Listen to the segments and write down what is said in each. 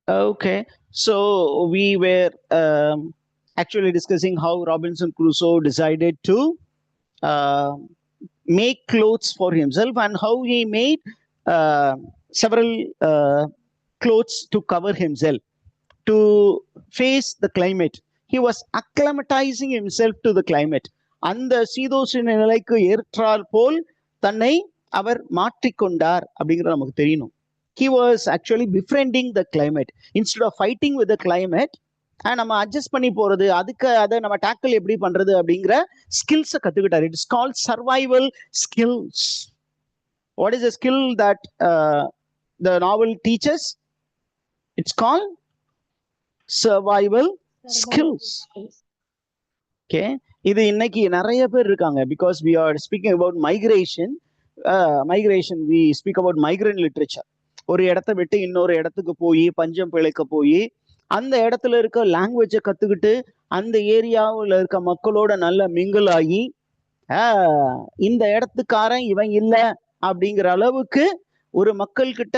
Okay, so we were actually discussing how Robinson Crusoe decided to uh, make clothes for himself and how he made uh, several clothes to cover himself to face the climate. He was acclimatizing himself to the climate. அந்த சீதோஷண நிலைக்கு ஏற்றால் போல் தன்னை அவர் மாற்றிக்கொண்டார் அப்படிங்கிறது நமக்கு தெரியணும். He was actually befriending the climate instead of fighting with the climate. நம்ம adjust பண்ணி போறது, அதுக்கு அதை நம்ம டேக்கிள் எப்படி பண்றது அப்படிங்கிற ஸ்கில்ஸை கத்துக்கிட்டாரு. It's called survival skills. What is a skill that the novel teaches? It's called survival skills. Okay, இது இன்னைக்கு நிறைய பேர் இருக்காங்க. Because we are speaking about migration, we speak about migrant literature. ஒரு இடத்த விட்டு இன்னொரு இடத்துக்கு போய் பஞ்சம் பிழைக்க போய் அந்த இடத்துல இருக்க லாங்குவேஜை கத்துக்கிட்டு அந்த ஏரியாவில் இருக்க மக்களோட நல்ல மிங்கிள் ஆகி இந்த இடத்துக்காரன் இவன் இல்லை அப்படிங்கிற அளவுக்கு ஒரு மக்கள் கிட்ட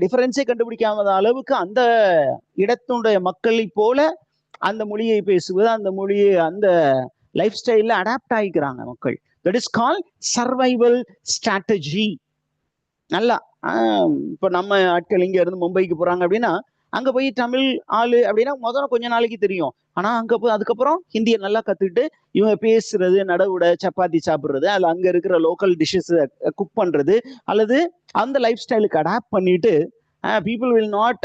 டிஃபரன்ஸே கண்டுபிடிக்காத அளவுக்கு அந்த இடத்துடைய மக்களை போல அந்த மொழியை பேசுவது, அந்த மொழியை அந்த லைஃப் ஸ்டைல்ல அடாப்ட் ஆகிக்கிறாங்க மக்கள். That is call survival strategy. நல்லா இப்போ நம்ம ஆட்கள் இங்க இருந்து மும்பைக்கு போறாங்க அப்படின்னா அங்க போய் தமிழ் ஆளு அப்படின்னா முதல்ல கொஞ்ச நாளைக்கு தெரியும். ஆனா அங்க போய் அதுக்கப்புறம் ஹிந்தியை நல்லா கத்துக்கிட்டு இவங்க பேசுறது, நடவுட, சப்பாத்தி சாப்பிடுறது, அல்ல அங்க இருக்கிற லோக்கல் டிஷ்ஷஸ் குக் பண்றது, அல்லது அந்த லைஃப் ஸ்டைலுக்கு அடாப்ட் பண்ணிட்டு people will not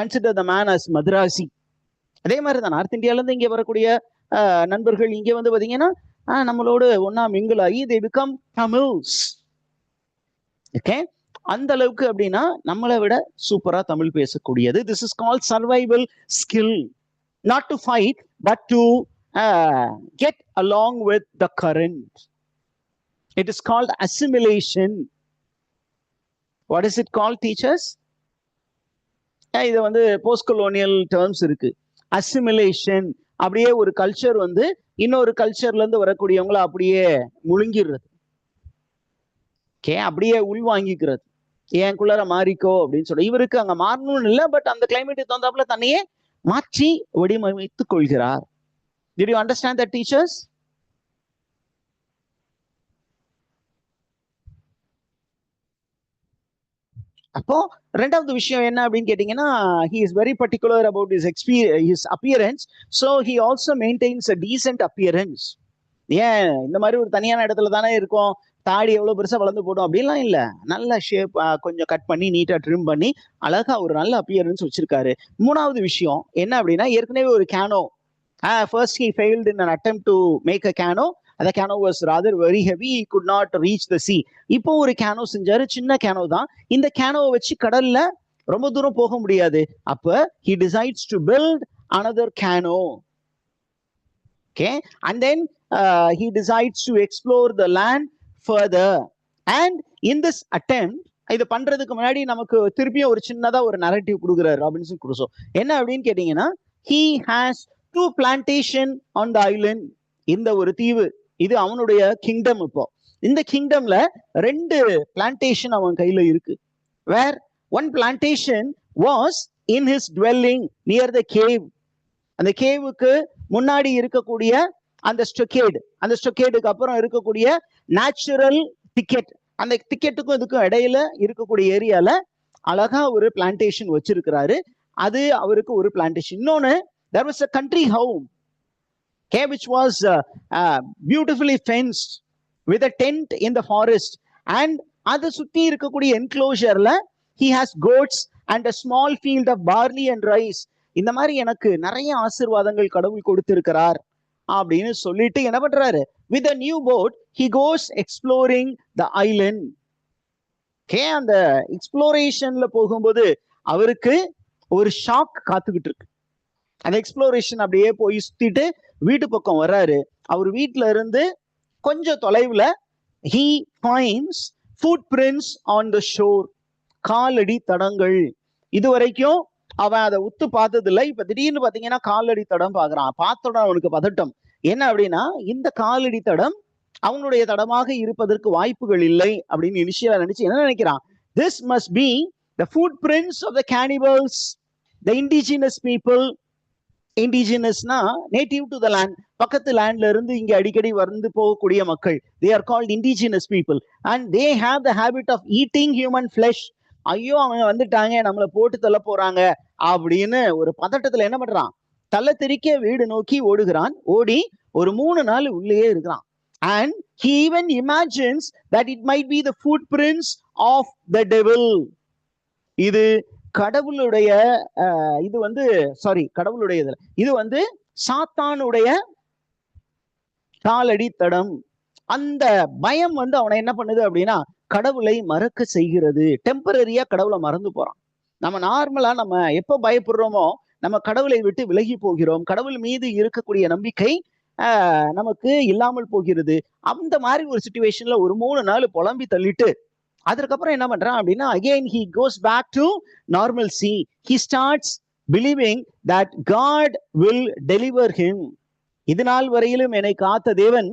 consider the man as Madrasi. அதே மாதிரி தான் நார்த் இந்தியால இருந்து இங்க வரக்கூடிய நண்பர்கள் இங்க வந்து பாத்தீங்கன்னா நம்மளோட ஒன்னா மிங்கிள் ஆகி they become Tamils. ஓகே, அந்த அளவுக்கு அப்படின்னா நம்மளை விட சூப்பரா தமிழ் பேசக்கூடியது. This is called survival skill. Not to fight but to get along with the current. It is called assimilation. What is it called teachers? இது வந்து போஸ்ட் கொலோனியல் டேர்ம்ஸ் இருக்கு. அசிமிலேஷன், அப்படியே ஒரு கல்ச்சர் வந்து இன்னொரு கல்ச்சர்ல இருந்து வரக்கூடியவங்களை அப்படியே முழுங்கிடுறது. ஓகே, அப்படியே உள்வாங்கிக்கிறது. ஏன்குள்ளார மாறிக்கோ அப்படின்னு சொல்ற இவருக்கு அங்க மாறணும்னு இல்லை, பட் அந்த கிளைமேட்டுக்கு தகுந்தாப்புல தன்னையே மாற்றி வடிவமைத்துக் கொள்கிறார். Did you understand that, teachers? அப்போ ரெண்டாவது விஷயம் என்ன அப்படின்னு கேட்டீங்கன்னா, he is very particular about his appearance, so he also maintains a decent appearance. ஏன் இந்த மாதிரி ஒரு தனியான இடத்துல தானே இருக்கும், தாடி எவ்வளவு பெருசா வளர்ந்து போடும் அப்படின்லாம் இல்ல, நல்ல ஷேப் கொஞ்சம் கட் பண்ணி நீட்டா ட்ரிம் பண்ணி அழகா ஒரு நல்ல அப்பியரன்ஸ் வச்சிருக்காரு. மூணாவது விஷயம் என்ன அப்படின்னா, ஏற்கனவே ஒரு canoe, first he failed in an attempt to make a cano. அந்த canoe was rather very heavy, he could not reach the sea. இப்போ ஒரு கேனோ செஞ்சாரு, சின்ன கேனோ தான். இந்த கேனோவை வச்சு கடல்ல ரொம்ப தூரம் போக முடியாது. அப்ப he decides to build another cano. Okay, and then he decides to explore the land further. And in this attempt, இது பண்றதுக்கு முன்னாடி நமக்கு திருப்பியும் ஒரு சின்னதா ஒரு நரேட்டிவ் கொடுக்குறாரு ராபின்சன் குரூசோ. என்ன அப்படின்னு கேட்டீங்கன்னா, he has 2 plantation on the island. இந்த ஒரு தீவு, இது அவனுடைய கிங்டம். இப்போ இந்த கிங்டம்ல 2 பிளான்டேஷன் அவன் கையில இருக்கு. வேர் one plantation was in his dwelling near the cave. அந்த கேவுக்கு முன்னாடி இருக்கக்கூடிய அந்த ஸ்டொக்கேடு, அந்த ஸ்டொக்கேடுக்கு அப்புறம் இருக்கக்கூடிய நேச்சுரல் திக்கெட், அந்த திக்கெட்டுக்கும் இதுக்கும் இடையில இருக்கக்கூடிய ஏரியால அழகா ஒரு பிளான்டேஷன் வச்சிருக்கிறாரு. அது அவருக்கு ஒரு பிளான்டேஷன். இன்னொன்னு, there was a country home, okay, which was beautifully fenced with a tent in the forest. And அதை சுத்தி இருக்கக்கூடிய என்க்ளோஷர்ல he has goats and a small field of barley and rice. இந்த மாதிரி எனக்கு நிறைய ஆசீர்வாதங்கள் கடவுள் கொடுத்திருக்கிறார் அப்படின்னு சொல்லிட்டு என்ன பண்றாரு, with a new boat he goes exploring the island. Okay, அந்த எக்ஸ்ப்ளோரேஷன்ல போகும்போது அவருக்கு ஒரு ஷாக் காத்துக்கிட்டு இருக்கு. அந்த எக்ஸ்ப்ளோரேஷன் அப்படியே போய் சுத்திட்டு வீட்டு பக்கம் வர்றாரு. அவர் வீட்டுல இருந்து கொஞ்சம் தொலைவுல he finds footprints on the shore. காலடி தடங்கள். இது வரைக்கும் அவன் அதை உத்து பார்த்தது இல்லை. இப்ப திடீர்னு பாத்தீங்கன்னா காலடி தடம் பாக்குறான். பார்த்தோட அவனுக்கு பதட்டம். என்ன அப்படின்னா, இந்த காலடி தடம் அவனுடைய தடமாக இருப்பதற்கு வாய்ப்புகள் இல்லை அப்படின்னு இனிஷியலா நினைச்சு என்ன நினைக்கிறான், this must be the footprints of the cannibals, the indigenous people. இண்டிஜினஸ்னா நேட்டிவ் டு த லேண்ட், பக்கத்து லேண்ட்ல இருந்து இங்க அடிக்கடி வந்து போகக்கூடிய மக்கள். They are called indigenous people and they have the habit of eating human flesh. ஐயோ அவங்க வந்துட்டாங்க, நம்மளை போட்டு தள்ள போறாங்க அப்படின்னு ஒரு பதட்டத்துல என்ன பண்றான், தள்ள தெறிக்க வீடு நோக்கி ஓடுகிறான். ஓடி ஒரு 3 நாள் உள்ளேயே இருக்கிறான். And he even imagines that it might be the footprints of the devil. இது கடவுளுடைய இது வந்து கடவுளுடையது, இது வந்து சாத்தானுடைய காலடி தடம். அந்த பயம் வந்து அவனை என்ன பண்ணுது அப்படின்னா கடவுளை மறக்க செய்கிறது. டெம்பரரியா கடவுளை மறந்து போறான். நம்ம நார்மலா நம்ம எப்ப பயப்படுறோமோ நம்ம கடவுளை விட்டு விலகி போகிறோம். கடவுள் மீது இருக்கக்கூடிய நம்பிக்கை நமக்கு இல்லாமல் போகிறது. அந்த மாதிரி ஒரு சிச்சுவேஷன்ல ஒரு 3 நாள் புலம்பி தள்ளிட்டு அதுக்கப்புறம் என்ன பண்றான் அப்படின்னா again he goes back to normalcy. He starts believing that God will deliver him. இது நாள் வரையிலும் என்னை காத்த தேவன்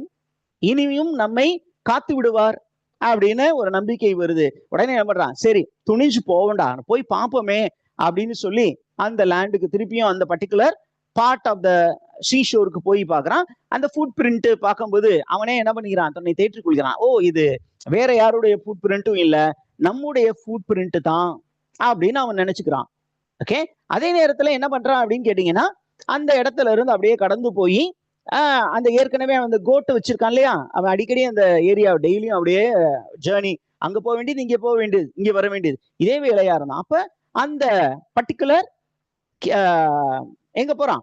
இனியும் நம்மை காத்து விடுவார் அப்படின்னு ஒரு நம்பிக்கை வருது. உடனே என்ன பண்றான், சரி துணிஞ்சு போவண்டா, போய் பார்ப்போமே அப்படின்னு சொல்லி அந்த லேண்டுக்கு திருப்பியும் அந்த பர்டிகுலர் பார்ட் ஆஃப் த சீஷோருக்கு போய் பார்க்கறான். அந்த ஃபுட் பிரிண்ட் பார்க்கும்போது அவனே என்ன பண்ணிக்கிறான், தன்னை தேற்றிக் கொள்கிறான். ஓ இது வேற யாருடைய ஃபுட் பிரிண்ட்டும் இல்ல, நம்முடைய ஃபுட் பிரிண்ட் தான் அப்படின்னு அவன் நினைச்சுக்கிறான். ஓகே, அதே நேரத்துல என்ன பண்றான் அப்படின்னு கேட்டீங்கன்னா அந்த இடத்துல இருந்து அப்படியே கடந்து போய் அந்த ஏற்கனவே அந்த கோட்டை வச்சிருக்கான் இல்லையா, அவன் அடிக்கடி அந்த ஏரியா டெய்லியும் அப்படியே ஜேர்னி, அங்க போக வேண்டியது, இங்க போக வேண்டியது, இங்க வர வேண்டியது, இதே வேலையா இருந்தான். அப்ப அந்த பர்டிகுலர் எங்க போறான்,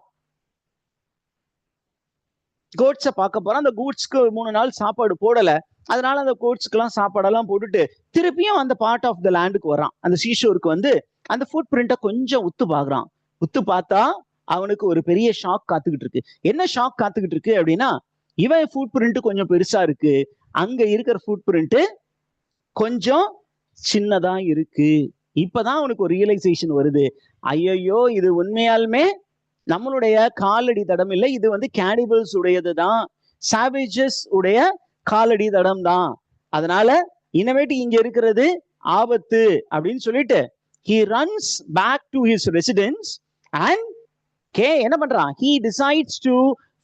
கோட்ஸை பார்க்க போறான். அந்த கோட்ஸ்க்கு 3 நாள் சாப்பாடு போடல, அதனால அந்த கோட்ஸ்க்கு எல்லாம் சாப்பாடெல்லாம் போட்டுட்டு திருப்பியும் அந்த பார்ட் ஆஃப் த லேண்டுக்கு வரான். அந்த சீஷோருக்கு வந்து அந்த ஃபுட் பிரிண்ட்டை கொஞ்சம் உத்து பாக்குறான். உத்து பார்த்தா அவனுக்கு ஒரு பெரிய ஷாக் காத்துக்கிட்டு இருக்கு. என்ன ஷாக் காத்துக்கிட்டு இருக்கு அப்படின்னா, இவன் ஃபுட் பிரிண்ட் கொஞ்சம் பெருசா இருக்கு, அங்க இருக்கிற ஃபுட் பிரிண்ட் கொஞ்சம் சின்னதா இருக்கு. இப்பதான் அவனுக்கு ஒரு ரியலைசேஷன் வருது, ஐயோ இது உண்மையாலுமே நம்மளுடைய காலடி தடம் இல்லை, இது வந்து கேனிபல்ஸ் உடையது தான், சாவேஜஸ் உடைய காலடி தடம் தான். அதனால இனிமேட்டு இங்க இருக்கிறது ஆபத்து அப்படின்னு சொல்லிட்டு he runs back to his residence and என்ன பண்றான், he decides to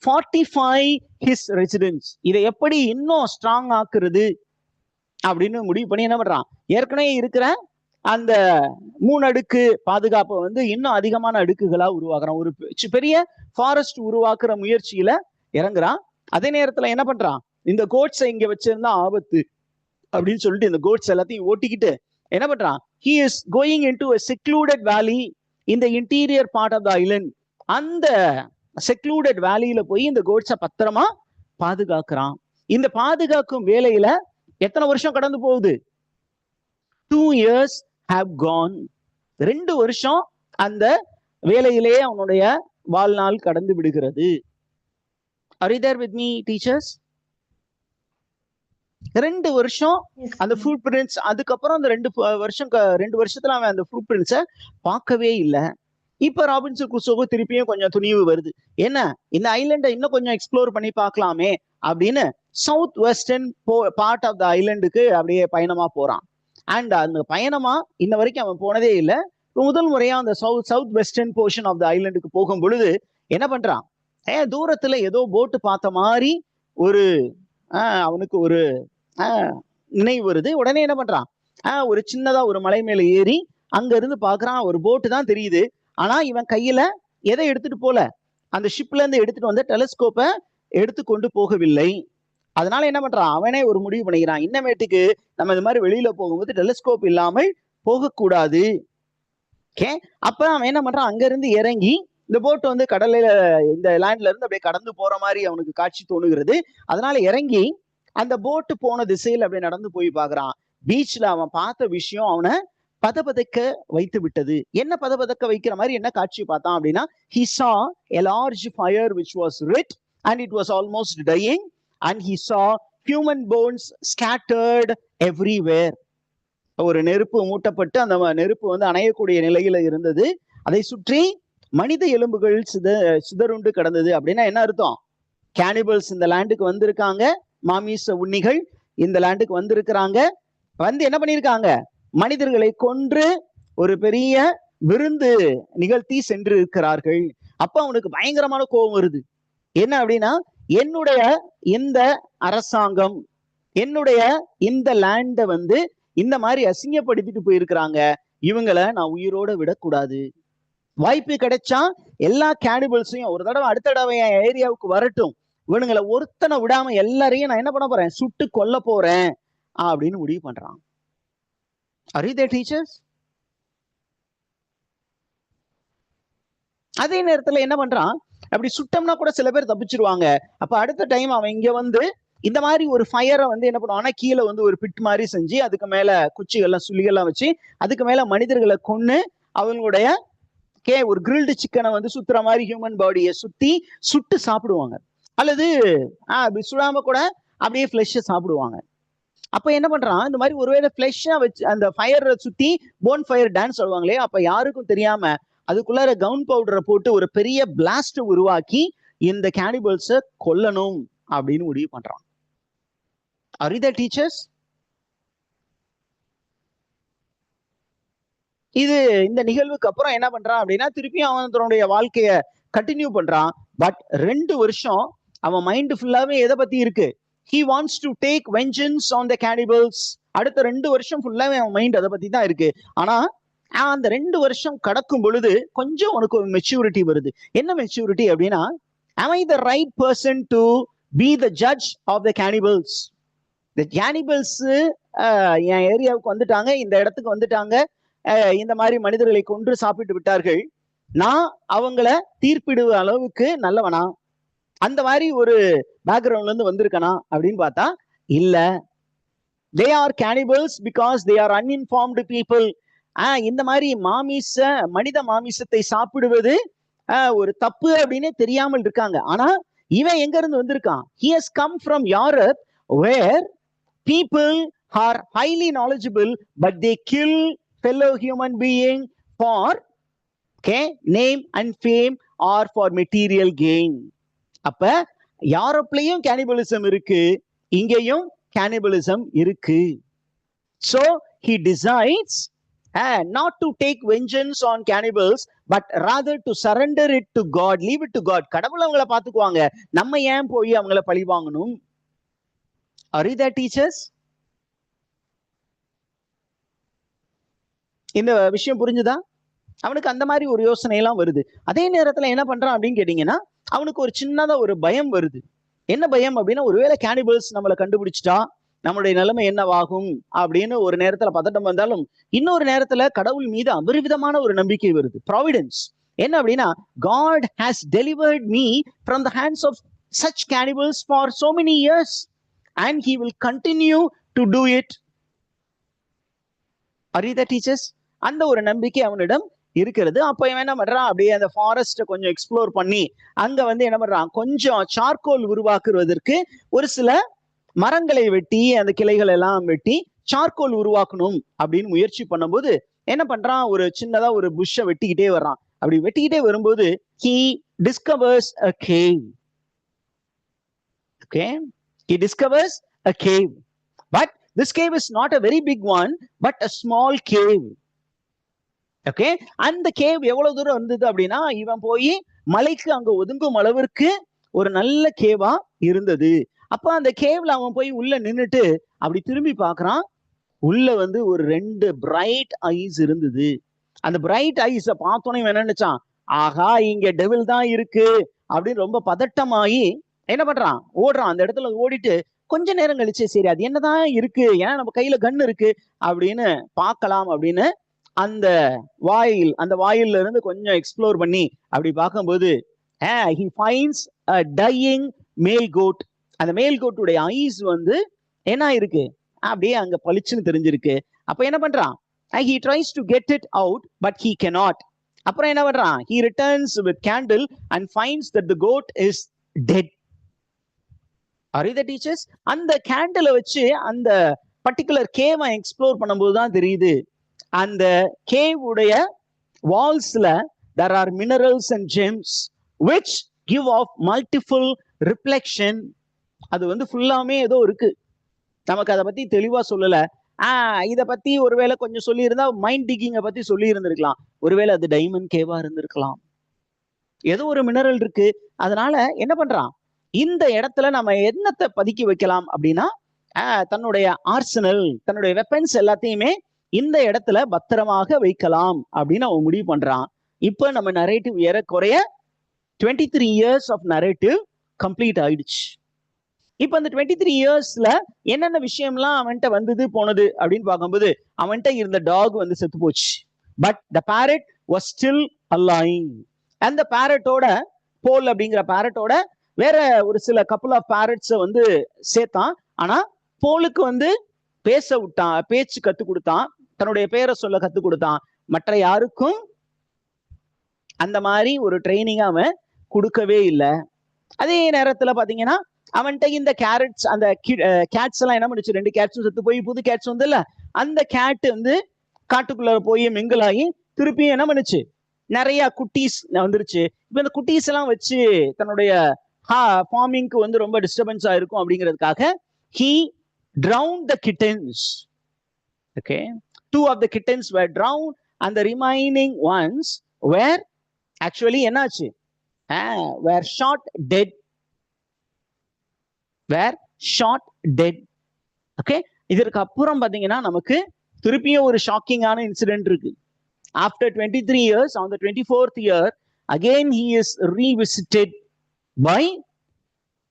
fortify his residence. இதை எப்படி இன்னும் ஸ்ட்ராங் ஆக்குறது அப்படின்னு முடிவு பண்ணி என்ன பண்றான், ஏற்கனவே இருக்கிற அந்த 3 அடுக்கு பாதுகாப்பை வந்து இன்னும் அதிகமான அடுக்குகளா உருவாக்குறான். ஒரு பெரிய ஃபாரஸ்ட் உருவாக்குற முயற்சியில இறங்குறான். அதே நேரத்துல என்ன பண்றான், இந்த கோட்ஸை இங்க வச்சிருந்தா ஆபத்து அப்படின்னு சொல்லிட்டு இந்த கோட்ஸ் எல்லாத்தையும் ஓட்டிக்கிட்டு என்ன பண்றான், he is going into a secluded valley in the interior part of the island. அந்த செக்லூடட் வேலியில போய் இந்த கோட்ஸை பத்திரமா பாதுகாக்கிறான். இந்த பாதுகாக்கும் வேலையில எத்தனை வருஷம் கடந்து போகுது, 2 years have gone. 2 வருஷம் அந்த வேலையிலே அவனுடைய வாழ்நாள் கடந்து விடுகிறது. Are you there with me, teachers? 2 வருஷம் அந்த ஃபுட் பிரிண்ட்ஸ், அதுக்கப்புறம் அந்த 2 வருஷத்துல அவன் அந்த ஃபுட் பிரிண்ட்ஸை பார்க்கவே இல்லை. இப்ப ராபின்சன் குரூசோக்கு திருப்பியும் கொஞ்சம் துணிவு வருது, என்ன இந்த ஐலண்டை இன்னும் கொஞ்சம் எக்ஸ்ப்ளோர் பண்ணி பார்க்கலாமே அப்படின்னு south western part of the ஐலண்டுக்கு அப்படியே பயணமா போறான். அண்ட் அந்த பயணமா இன்ன வரைக்கும் அவன் போனதே இல்லை. முதல் முறையா அந்த south western portion of the ஐலண்டுக்கு போகும் பொழுது என்ன பண்றான், தூரத்துல ஏதோ போட்டு பார்த்த மாதிரி ஒரு அவனுக்கு ஒரு நினைவு வருது. உடனே என்ன பண்றான், ஒரு சின்னதா ஒரு மலை மேல ஏறி அங்க இருந்து பாக்குறான், ஒரு போட்டு தான் தெரியுது. ஆனா இவன் கையில எதை எடுத்துட்டு போல, அந்த ஷிப்ல இருந்து எடுத்துட்டு வந்த டெலிஸ்கோப்பை எடுத்து கொண்டு போகவில்லை. அதனால என்ன பண்றான், அவனே ஒரு முடிவு பண்ணிக்கிறான், இன்னமேட்டுக்கு நம்ம இந்த மாதிரி வெளியில போகும்போது டெலிஸ்கோப் இல்லாமல் போகக்கூடாது. ஓகே, அப்ப அவன் என்ன பண்றான், அங்க இருந்து இறங்கி இந்த போட்டு வந்து கடலையில இந்த லேண்ட்ல இருந்து அப்படியே கடந்து போற மாதிரி அவனுக்கு காட்சி தோணுகிறது. அதனால இறங்கி அந்த போட்டு போன திசையில் அப்படியே நடந்து போய் பாக்குறான். பீச்ல அவன் பார்த்த விஷயம் அவனை பதபதக்க வைத்து விட்டது. என்ன பதபதக்க வைக்கிற மாதிரி என்ன காட்சி பார்த்தான் அப்படின்னா, he saw a large fire which was lit and it was almost dying and he saw human bones scattered everywhere. ஒரு நெருப்பு மூட்டப்பட்டு அந்த நெருப்பு வந்து அணையக்கூடிய நிலையில இருந்தது. அதை சுற்றி மனித எலும்புகள் சிதறுண்டு கிடந்தது. அப்படின்னா என்ன அர்த்தம், கேனிபல்ஸ் இந்த லேண்டுக்கு வந்திருக்காங்க, மாமிச உண்ணிகள் இந்த லேண்டுக்கு வந்திருக்கிறாங்க. வந்து என்ன பண்ணிருக்காங்க, மனிதர்களை கொன்று ஒரு பெரிய விருந்து நிகழ்த்தி சென்று இருக்கிறார்கள். அப்ப அவனுக்கு பயங்கரமான கோபம் வருது. என்ன அப்படின்னா, என்னுடைய இந்த அரசாங்கம், என்னுடைய இந்த லேண்ட வந்து இந்த மாதிரி அசிங்கப்படுத்திட்டு போயிருக்கிறாங்க, இவங்களை நான் உயிரோட விடக்கூடாது. வாய்ப்பு கிடைச்சா எல்லா கேனிபல்ஸையும் ஒரு தடவை அடுத்த தடவை என் ஏரியாவுக்கு வரட்டும், இவனுங்களை ஒருத்தனை விடாம எல்லாரையும் நான் என்ன பண்ண போறேன், சுட்டு கொல்ல போறேன் அப்படின்னு முடிவு பண்றான். Are you there, teachers? அதே நேரத்துல என்ன பண்றான், அப்படி சுட்டம்னா கூட சில பேர் தப்பிச்சிருவாங்க. அப்ப அடுத்த டைம் அவன் இங்க வந்து இந்த மாதிரி ஒரு ஃபயரை வந்து என்ன பண்ணுவான்னா, கீழே வந்து ஒரு பிட் மாதிரி செஞ்சு அதுக்கு மேல குச்சிகள்லாம் சுள்ளிகள்லாம் வச்சு அதுக்கு மேல மனிதர்களை கொன்னு அவங்களுடைய ஒரு கிரில்டு சிக்கனை வந்து சுத்துற மாதிரி ஹியூமன் பாடியை சுட்டு சாப்பிடுவாங்க. அல்லது சுடாம கூட அப்படியே ஃபிளஷை சாப்பிடுவாங்க. அப்ப என்ன பண்றான், இந்த மாதிரி ஒருவேளை ஃபிளஷா வச்சு அந்த ஃபயரை சுத்தி போன் ஃபயர் டான்ஸ் ஆடுவாங்களே, அப்ப யாருக்கும் தெரியாம அதுக்குள்ளார கவுன் பவுடரை போட்டு ஒரு பெரிய பிளாஸ்ட் உருவாக்கி இந்த கேனிபல்ஸை கொல்லணும் அப்படின்னு முடிவு பண்றான். Are you there, teachers? இது இந்த நிகழ்வுக்கு அப்புறம் என்ன பண்றான் அப்படின்னா, திருப்பியும் அவன் தன்னுடைய வாழ்க்கைய கண்டினியூ பண்றான். பட் 2 வருஷம் அவன் மைண்ட் ஃபுல்லாவே எதை பத்தி இருக்கு, he wants to take vengeance on the cannibals. அடுத்த 2 வருஷம் ஃபுல்லாவே அவன் மைண்ட் அதை பத்தி தான் இருக்கு. ஆனா அந்த 2 வருஷம் கடக்கும் பொழுது கொஞ்சம் உனக்கு ஒரு மெச்சூரிட்டி வருது. என்ன மெச்சூரிட்டி அப்படின்னா, am I the right person to be the judge of the cannibals? The cannibals என் ஏரியாவுக்கு வந்துட்டாங்க, இந்த இடத்துக்கு வந்துட்டாங்க, இந்த மாதிரி மனிதர்களை கொன்று சாப்பிட்டு விட்டார்கள், நான் அவங்கள தீர்ப்பிடுவ அளவுக்கு நல்லவனா, அந்த மாதிரி ஒரு பேக்ரவுண்ட்ல இருந்து வந்திருக்கனா அப்படின்னு பார்த்தா இல்ல. they are cannibals because they are uninformed people. இந்த மாதிரி மனித மாமிசத்தை சாப்பிடுவது ஒரு தப்பு அப்படின்னு தெரியாமல் இருக்காங்க. ஆனா இவன் எங்க இருந்து வந்திருக்கான், he has come from Europe where people are highly knowledgeable but they kill fellow human being for name and fame or for material gain. அப்ப யூரோப்லயும் கேனிபலிசம் இருக்கு, இங்கேயும் கேனிபலிசம் இருக்கு. so he decides not to take vengeance on cannibals but rather to surrender it to God, leave it to God. கடவுள் அவங்கள பாத்துக்குவாங்க, நம்ம ஏன் போய் அவங்கள பழி வாங்கணும். Are you there, teachers? இந்த விஷயம் புரிஞ்சுதா? அவனுக்கு அந்த மாதிரி ஒரு யோசனை எல்லாம் வருது. அதே நேரத்துல என்ன பண்றான் அப்படின்னு கேட்டீங்கன்னா, அவனுக்கு ஒரு சின்னதா ஒரு பயம் வருது. என்ன பயம் அப்படின்னா, ஒருவேளை கேனிபல்ஸ் நம்மளை கண்டுபிடிச்சிட்டா நம்மளுடைய நிலைமை என்னவாகும் அப்படின்னு ஒரு நேரத்துல பதட்டம் வந்தாலும், இன்னொரு நேரத்துல கடவுள் மீது அபரிவிதமான ஒரு நம்பிக்கை வருது. ப்ராவிடன்ஸ் என்ன அப்படின்னா, God has delivered me from the hands of such cannibals for so many years and he will continue to do it. Are you the teachers? அந்த ஒரு நம்பிக்கை அவனிடம் இருக்கிறது. அப்ப இவன் என்ன பண்றான், அப்படியே அந்த ஃபாரஸ்ட கொஞ்சம் எக்ஸ்ப்ளோர் பண்ணி அங்க வந்து என்ன பண்றான், கொஞ்சம் சார்கோல் உருவாக்குவதற்கு ஒரு சில மரங்களை வெட்டி அந்த கிளைகள் எல்லாம் வெட்டி சார்கோல் உருவாக்கணும் அப்படின்னு முயற்சி பண்ணும்போது என்ன பண்றான், ஒரு சின்னதா ஒரு புஷ்ஷை வெட்டிக்கிட்டே வர்றான். அப்படி வெட்டிக்கிட்டே வரும்போது he discovers a cave. He discovers a cave, but this cave is not a very big one but a small cave. அந்த கேவ் எவ்வளவு தூரம் இருந்தது அப்படின்னா, இவன் போய் மலைக்கு அங்க ஒதுங்கும் அளவிற்கு ஒரு நல்ல கேவா இருந்தது. அப்ப அந்த கேவ்ல அவன் போய் உள்ள நின்னுட்டு அப்படி திரும்பி பாக்குறான். உள்ள வந்து ஒரு 2 பிரைட் ஐஸ் இருந்தது. அந்த பிரைட் ஐஸ பார்த்தோன்னே இவன் நினைச்சான், ஆகா இங்க டெவில் தான் இருக்கு அப்படின்னு ரொம்ப பதட்டமாயி என்ன பண்றான், ஓடுறான். அந்த இடத்துல ஓடிட்டு கொஞ்ச நேரம் கழிச்சு சரி அது என்னதான் இருக்கு, ஏன்னா நம்ம கையில கன் இருக்கு அப்படின்னு பார்க்கலாம் அப்படின்னு அந்த வாயில்ல இருந்து கொஞ்சம் எக்ஸ்ப்ளோர் பண்ணி அப்படி பார்க்கும்போது he finds a dying male goat. அந்த மேல் கோட்டுடைய ஐஸ் வந்து என்ன இருக்கு, அப்படியே அங்க பளிச்சுன்னு தெரிஞ்சிருக்கு. அப்ப என்ன பண்றான், he tries to get it out but he cannot. அப்புறம் என்ன பண்றான், he returns with candle and finds that the goat is dead. Are you the teachers? அந்த கேண்டிலை வச்சு அந்த பர்டிகுலர் கேவை எக்ஸ்ப்ளோர் பண்ணும்போது தான் தெரியுது, அந்த கேவ் உடைய வால்ஸ்ல there are minerals and gems which give off multiple reflection. அது வந்து ஃபுல்லாமே ஏதோ இருக்கு, நமக்கு அதை பத்தி தெளிவா சொல்லல. இத பத்தி ஒருவேளை கொஞ்சம் சொல்லி இருந்தா மைண்ட் டிக்கிங்கை பத்தி சொல்லி இருந்திருக்கலாம். ஒருவேளை அது டைமண்ட் கேவா இருந்திருக்கலாம். ஏதோ ஒரு மினரல் இருக்கு. அதனால என்ன பண்றான், இந்த இடத்துல நம்ம என்னத்தை பதுக்கி வைக்கலாம் அப்படின்னா தன்னுடைய ஆர்சனல், தன்னுடைய வெப்பன்ஸ் எல்லாத்தையுமே இந்த இடத்துல பத்திரமாக வைக்கலாம் அப்படின்னு அவன் முடிவு பண்றான். இப்ப நம்ம நரேட்டிவ் ஏறக்குறைய 23 years ஆஃப் நரேட்டிவ் கம்ப்ளீட் ஆயிடுச்சு. இப்ப அந்த 23 yearsல என்னென்ன விஷயம்லாம் அவன்கிட்ட வந்தது போனது அப்படின்னு பார்க்கும்போது, அவன்கிட்ட இருந்த டாக் வந்து செத்து போச்சு. But the parrot was still alive. அந்த பேரட்டோட, போல் அப்படிங்கிற பேரட்டோட வேற ஒரு சில கப்புள் ஆஃப் பேரட்ஸை வந்து சேர்த்தான். ஆனா போலுக்கு வந்து பேச விட்டான், பேச்சு கத்து கொடுத்தான், தன்னுடைய பேரை சொல்ல கத்து கொடுத்தான். மற்ற யாருக்கும் அந்த மாதிரி ஒரு ட்ரைனிங் அவன் கொடுக்கவே இல்லை. அதே நேரத்துல பாத்தீங்கன்னா அவன்கிட்ட இந்த கேரட்ஸ், அந்த கேட்ஸ் எல்லாம் என்ன பண்ணுச்சு, 2 கேட்ஸும் செத்து போய் புது கேட்ஸ் வந்து இல்ல, அந்த கேட் வந்து காட்டுக்குள்ள போய் மிங்கிள் ஆகி திருப்பியும் என்ன பண்ணுச்சு, நிறைய குட்டீஸ் வந்துருச்சு. இப்ப இந்த குட்டீஸ் எல்லாம் வச்சு தன்னுடைய ஃபார்மிங்க்கு வந்து ரொம்ப டிஸ்டர்பன்ஸா இருக்கும் அப்படிங்கிறதுக்காக he drowned the kittens. Okay, 2 of the kittens were drowned and the remaining ones were actually என்னாச்சு, were shot dead. Okay, இதற்கு அப்புறம் பாத்தீங்கன்னா நமக்கு திருப்பியும் ஒரு ஷாக்கிங்கான இன்சிடென்ட் இருக்கு. After 23 years, on the 24th year, again he is revisited by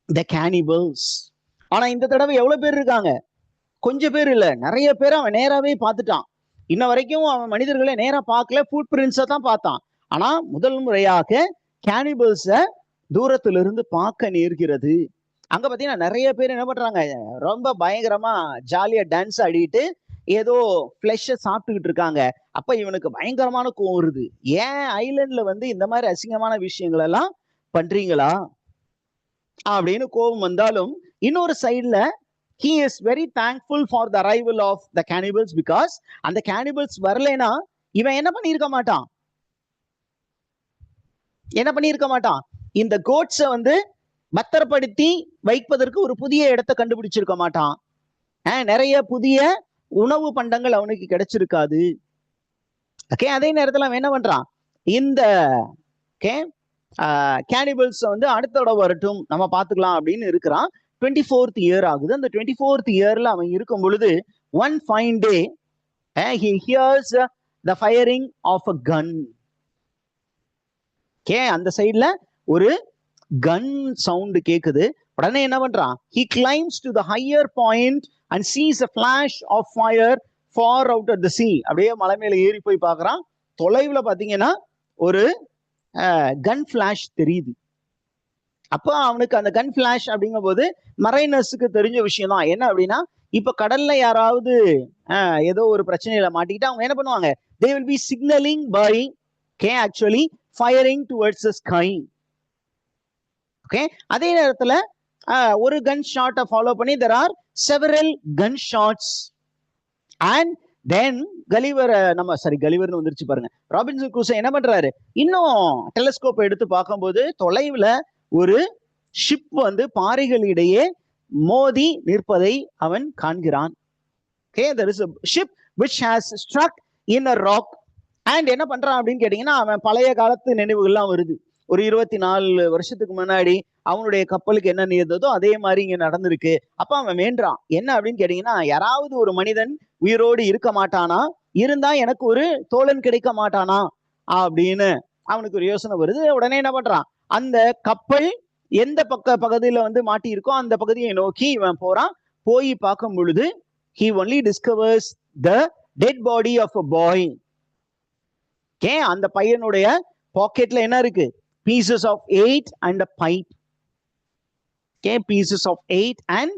the cannibals. ஆனா இந்த தடவை எவ்வளவு பேர் இருக்காங்க, கொஞ்சம் பேர் இல்ல, நிறைய பேர் அவன் நேராவே பார்த்துட்டான். இன்ன வரைக்கும் அவன் மனிதர்களை நேரா பார்க்கல, ஃபுட் பிரிண்ட்ஸை தான் பார்த்தான். ஆனா முதல் முறையாக கேனிபல்ஸை தூரத்திலிருந்து பார்க்க நேர்கிறது. அங்க பாத்தீங்கன்னா நிறைய பேர் என்ன பண்றாங்க, ரொம்ப பயங்கரமா ஜாலியா டான்ஸ் ஆடிட்டு ஏதோ ஃபிளஷை சாப்பிட்டுக்கிட்டு இருக்காங்க. அப்ப இவனுக்கு பயங்கரமான கோவம் வருது. ஏன் ஐலண்ட்ல வந்து இந்த மாதிரி அசிங்கமான விஷயங்கள் எல்லாம் பண்றீங்களா அப்படின்னு கோபம் வந்தாலும், இன்னொரு சைட்ல he is very thankful for the arrival of the cannibals, because அந்த cannibals வரலைன்னா இவன் என்ன பண்ணியிருக்க மாட்டான், இந்த கோட்ஸை வந்து பத்திரப்படுத்தி வைப்பதற்கு ஒரு புதிய இடத்தை கண்டுபிடிச்சிருக்க மாட்டான். நிறைய புதிய உணவு பண்டங்கள் அவனுக்கு கிடைச்சிருக்காது. ஓகே, அதே நேரத்தில் அவன் என்ன பண்றான், இந்த கேனிபல்ஸ் வந்து அடுத்த தடவை வரட்டும் நம்ம பார்த்துக்கலாம் அப்படின்னு இருக்கிறான். 24th year ஆகுது. அந்த 24th yearல அவன் இருக்கும் பொழுது one fine day he hears the firing of a gun. அந்த சைட்ல ஒரு கன் சவுண்ட் கேக்குது. உடனே என்ன பண்றான், he climbs to the higher point and sees a flash of fire far out at the sea. அப்படியே மலை மேல ஏறி போய் பார்க்கறான். தொலைவுல பாத்தீங்கன்னா ஒரு கன் ஃபிளாஷ் தெரியுது. அப்போ அவனுக்கு அந்த கன் ஃபிளாஷ் அப்படிங்கும் போது மரைனர்ஸுக்கு தெரிஞ்ச விஷயம் தான். என்ன அப்படின்னா, இப்ப கடல்ல யாராவது ஏதோ ஒரு பிரச்சனையில மாட்டிக்கிட்டு அவங்க என்ன பண்ணுவாங்க, they will be signaling by actually firing towards the sky. Okay, அதே நேரத்துல ஒரு கன் ஷாட்டை ஃபாலோ பண்ணி there are several gun shots and then கலிவர்னு வந்துருச்சு பாருங்க. ராபின்சன் க்ரூசோ என்ன பண்றாரு, இன்னும் டெலஸ்கோப் எடுத்து பார்க்கும்போது தொலைவுல ஒரு ஷிப் வந்து பாறைகளிடையே மோதி நிற்பதை அவன் காண்கிறான். Okay, there is a ship which has struck in a rock. And என்ன பண்றான் அப்படின்னு கேட்டீங்கன்னா, அவன் பழைய காலத்து நினைவுகள்லாம் வருது. ஒரு 24 வருஷத்துக்கு முன்னாடி அவனுடைய கப்பலுக்கு என்ன நேர்ந்ததோ அதே மாதிரி இங்க நடந்திருக்கு. அப்ப அவன் வேண்டான் என்ன அப்படின்னு கேட்டீங்கன்னா, யாராவது ஒரு மனிதன் உயிரோடு இருக்க மாட்டானா, இருந்தா எனக்கு ஒரு தோழன் கிடைக்க மாட்டானா அப்படின்னு அவனுக்கு ஒரு யோசனை வருது. உடனே என்ன பண்றான், அந்த கப்பல் எந்த பகுதியில வந்து மாட்டி இருக்கோ அந்த பகுதியை நோக்கி இவன் போறான். போய் பார்க்கும் பொழுது he only discovers the dead body of a boy. அந்த பையனுடைய பாக்கெட்ல என்ன இருக்கு, pieces of 8 and a pipe. Pieces of 8 and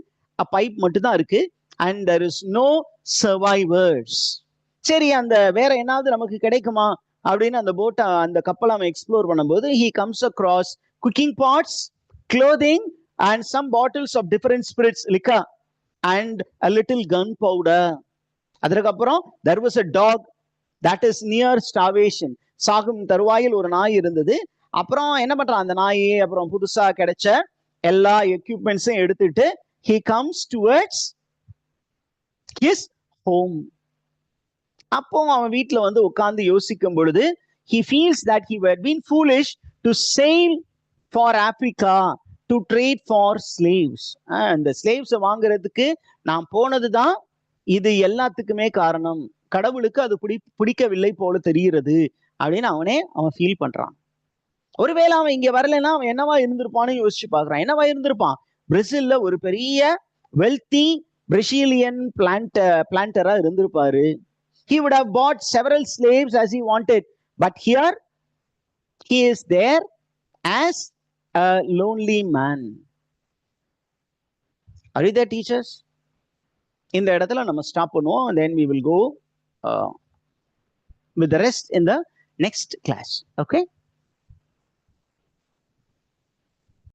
a pipe மட்டும் தான் இருக்கு. And there is no survivors. சரி, அந்த வேற என்னாவது நமக்கு கிடைக்குமா அப்படின்னு அந்த போட்டை, அந்த கப்பலை அவன் எக்ஸ்ப்ளோர் பண்ணும்போது he comes across cooking pots, clothing and some bottles of different spirits, liquor and a little gunpowder. அதற்கப்புறம் there was a dog that is near starvation. சாகும் தருவாயில் ஒரு நாய் இருந்தது. அப்புறம் என்ன பண்றான் அந்த நாய், அப்புறம் புதுசா கிடைச்ச எல்லா எக்யூப்மெண்ட்ஸையும் எடுத்துட்டு he comes towards his home. அப்போ அவன் வீட்டுல வந்து உட்கார்ந்து யோசிக்கும் பொழுது he feels that he had been foolish to sail for Africa to trade for slaves. அந்த slaves வாங்குறதுக்கு நான் போனதுதான் இது எல்லாத்துக்குமே காரணம். கடவுளுக்கு அது பிடிக்கவில்லை போல தெரிகிறது அப்படின்னு அவன் ஃபீல் பண்றான். ஒருவேளை அவன் இங்க வரலைன்னா அவன் என்னவா இருந்திருப்பான்னு யோசிச்சு பாக்குறான். என்னவா இருந்திருப்பான்? பிரேசில்ல ஒரு பெரிய வெல்தி பிரேசிலியன் பிளான்டரா இருந்திருப்பாரு. He would have bought several slaves as he wanted, but here he is there as a lonely man. Are you there, teachers? இந்த இடத்துல நம்ம ஸ்டாப் பண்ணுவோம். Then we will go with the rest in the next class. Okay?